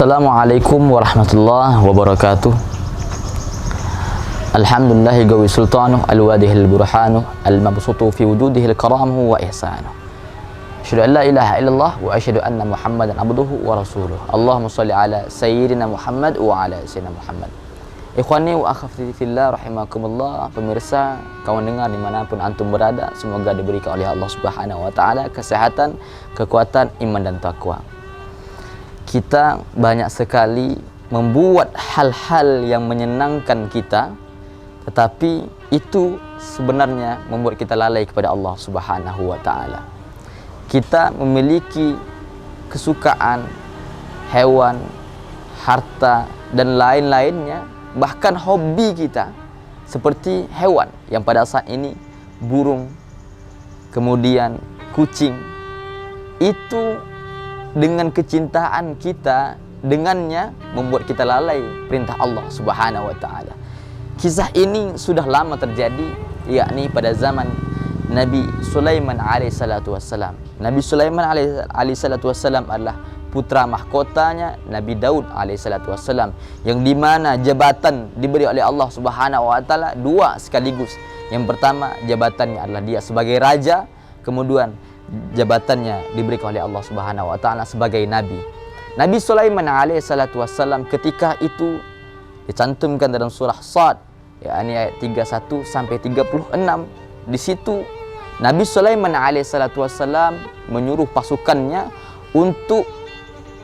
Assalamualaikum warahmatullahi wabarakatuh. Alhamdulillahi gawi sultanuh al-wadihil burhanuh al-mabsutu fi wujudihil karamuh wa ihsanuh. Asyhadu an la ilaha illallah wa asyhadu anna Muhammadan abduhu wa rasuluh. Allahumma shalli ala sayyidina Muhammad wa ala sayyidina Muhammad. Ikhwani wa akhwati fillah rahimakumullah, pemirsa, kawan dengar dimanapun antum berada, semoga diberikan oleh Allah Subhanahu wa taala kesehatan, kekuatan, iman dan takwa. Kita banyak sekali membuat hal-hal yang menyenangkan kita, tetapi itu sebenarnya membuat kita lalai kepada Allah Subhanahu wa taala. Kita memiliki kesukaan hewan, harta dan lain-lainnya, bahkan hobi kita seperti hewan yang pada saat ini burung, kemudian kucing. Itu dengan kecintaan kita dengannya membuat kita lalai perintah Allah Subhanahu wa taala. Kisah ini sudah lama terjadi, yakni pada zaman Nabi Sulaiman alaihi salatu wassalam. Nabi Sulaiman alaihi salatu wassalam adalah putra mahkotanya Nabi Daud alaihi salatu wassalam, yang dimana jabatan diberi oleh Allah Subhanahu wa taala dua sekaligus. Yang pertama, jabatannya adalah dia sebagai raja, kemudian jabatannya diberikan oleh Allah Subhanahu wa taala sebagai nabi. Nabi Sulaiman alaihi salatu wassalam ketika itu dicantumkan dalam surah Shad, yakni ayat 31 sampai 36. Di situ Nabi Sulaiman alaihi salatu wassalam menyuruh pasukannya untuk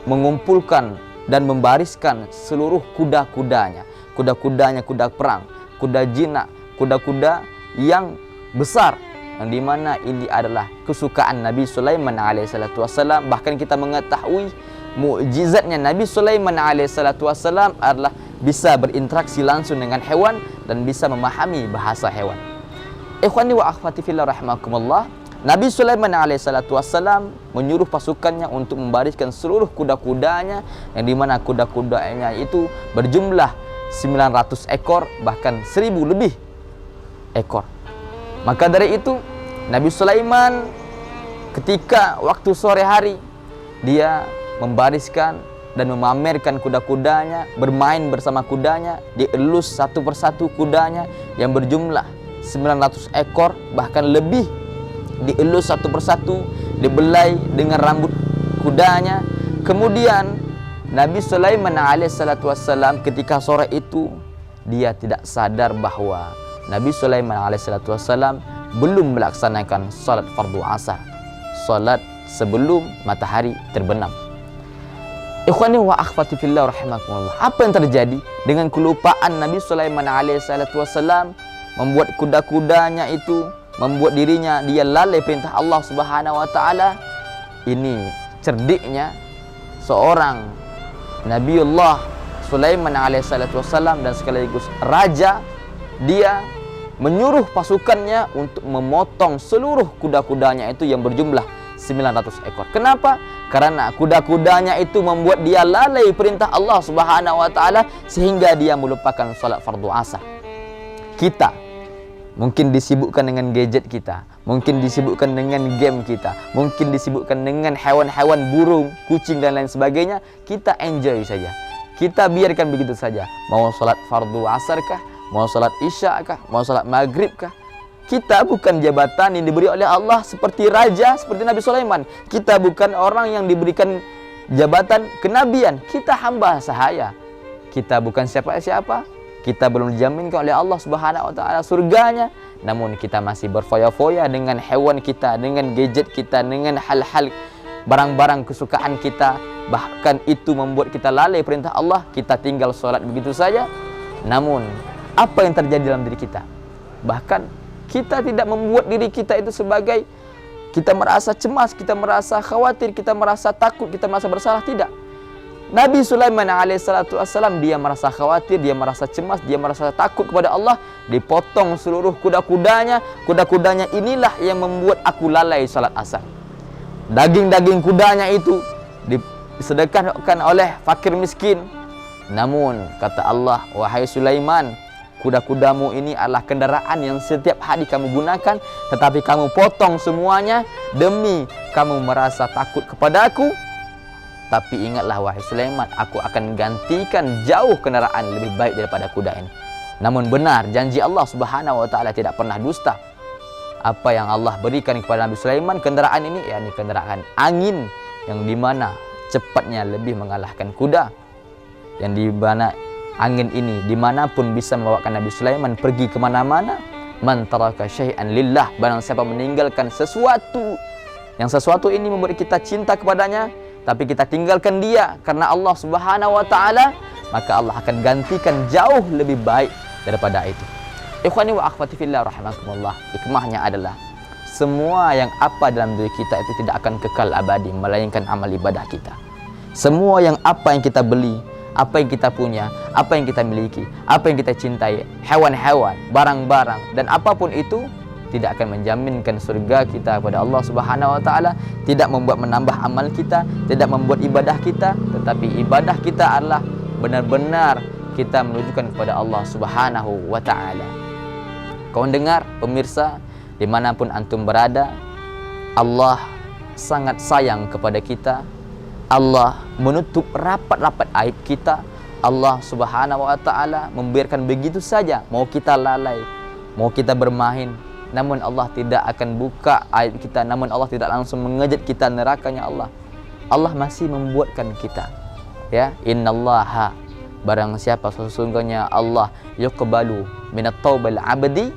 mengumpulkan dan membariskan seluruh kuda-kudanya. Kuda-kudanya kuda perang, kuda jinak, kuda-kuda yang besar, yang dimana ini adalah kesukaan Nabi Sulaiman alaihissalatu wassalam. Bahkan kita mengetahui mukjizatnya Nabi Sulaiman alaihissalatu wassalam adalah bisa berinteraksi langsung dengan hewan dan bisa memahami bahasa hewan. Ikhwani wa akhwati fillah rahimakumullah, Nabi Sulaiman alaihissalatu wassalam menyuruh pasukannya untuk membariskan seluruh kuda-kudanya, yang dimana kuda-kudanya itu berjumlah 900 ekor, bahkan 1000 lebih ekor. Maka dari itu Nabi Sulaiman ketika waktu sore hari dia membariskan dan memamerkan kuda-kudanya, bermain bersama kudanya, dielus satu persatu kudanya yang berjumlah 900 ekor bahkan lebih, dielus satu persatu, dibelai dengan rambut kudanya. Kemudian Nabi Sulaiman alaihissalatu wassalam ketika sore itu dia tidak sadar bahwa Nabi Sulaiman alaihissalatu wassalam belum melaksanakan salat fardu asar, salat sebelum matahari terbenam. Ikhwani wa akhwati fillah rahimakumullah, apa yang terjadi dengan kelupaan Nabi Sulaiman alaihissalatu wassalam membuat kuda-kudanya itu, membuat dirinya dia lalai perintah Allah Subhanahu wa taala? Ini cerdiknya seorang Nabiullah Sulaiman alaihissalatu wassalam dan sekaligus raja. Dia menyuruh pasukannya untuk memotong seluruh kuda-kudanya itu yang berjumlah 900 ekor. Kenapa? Karena kuda-kudanya itu membuat dia lalai perintah Allah Subhanahu wa taala sehingga dia melupakan salat fardu asar. Kita mungkin disibukkan dengan gadget kita, mungkin disibukkan dengan game kita, mungkin disibukkan dengan hewan-hewan, burung, kucing dan lain sebagainya. Kita enjoy saja, kita biarkan begitu saja. Mau salat fardu asar kah, mau salat isya kah, mau salat maghrib kah, kita bukan jabatan yang diberi oleh Allah seperti raja, seperti Nabi Sulaiman. Kita bukan orang yang diberikan jabatan kenabian. Kita hamba sahaya, kita bukan siapa-siapa. Kita belum dijaminkan oleh Allah Subhanahu wa taala surganya, namun kita masih berfoya-foya dengan hewan kita, dengan gadget kita, dengan hal-hal barang-barang kesukaan kita. Bahkan itu membuat kita lalai perintah Allah. Kita tinggal sholat begitu saja. Namun apa yang terjadi dalam diri kita? Bahkan kita tidak membuat diri kita itu sebagai kita merasa cemas, kita merasa khawatir, kita merasa takut, kita merasa bersalah. Tidak. Nabi Sulaiman alaihissalatu wassalam dia merasa khawatir, dia merasa cemas, dia merasa takut kepada Allah. Dipotong seluruh kuda-kudanya. Kuda-kudanya inilah yang membuat aku lalai salat asar. Daging-daging kudanya itu disedekahkan oleh fakir miskin. Namun kata Allah, wahai Sulaiman, kuda-kudamu ini adalah kendaraan yang setiap hari kamu gunakan, tetapi kamu potong semuanya demi kamu merasa takut kepada aku. Tapi ingatlah wahai Sulaiman, aku akan gantikan jauh kendaraan lebih baik daripada kuda ini. Namun benar, janji Allah Subhanahu wa taala tidak pernah dusta. Apa yang Allah berikan kepada Nabi Sulaiman, kendaraan ini, yakni kendaraan angin yang dimana cepatnya lebih mengalahkan kuda. Yang dimana angin ini dimanapun bisa membawakan Nabi Sulaiman pergi kemana-mana. Man taraka syai'an lillah, barang siapa meninggalkan sesuatu, yang sesuatu ini membuat kita cinta kepadanya, tapi kita tinggalkan dia karena Allah Subhanahu wa taala, maka Allah akan gantikan jauh lebih baik daripada itu. Ikhwani wa akhwati fillah rahimakumullah. Hikmahnya adalah semua yang apa dalam diri kita itu tidak akan kekal abadi melainkan amal ibadah kita. Semua yang apa yang kita beli, apa yang kita punya, apa yang kita miliki, apa yang kita cintai, hewan-hewan, barang-barang, dan apapun itu tidak akan menjaminkan surga kita kepada Allah Subhanahu wa taala, tidak membuat menambah amal kita, tidak membuat ibadah kita, tetapi ibadah kita adalah benar-benar kita menunjukkan kepada Allah Subhanahu wa taala. Kawan dengar, pemirsa, dimanapun antum berada, Allah sangat sayang kepada kita. Allah menutup rapat-rapat aib kita. Allah Subhanahu wa taala membiarkan begitu saja, mau kita lalai, mau kita bermain, namun Allah tidak akan buka aib kita, namun Allah tidak langsung mengejut kita nerakanya Allah. Allah masih membuatkan kita, ya, innallaha, barang siapa sesungguhnya Allah, yuqbalu minat taubal abdi,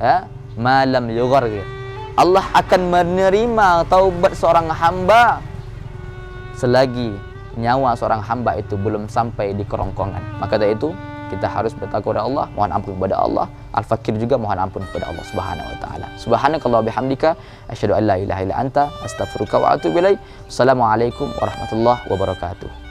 ya, ma lam yughargir. Allah akan menerima taubat seorang hamba selagi nyawa seorang hamba itu belum sampai di kerongkongan. Maka dari itu kita harus bertakwa kepada Allah, mohon ampun kepada Allah. Al-Fakir juga mohon ampun kepada Allah Subhanahu wa taala. Subhanakallah bihamdika, asyhadu an la ilaha illa anta, astaghfiruka wa atubu ilaik. Assalamualaikum warahmatullahi wabarakatuh.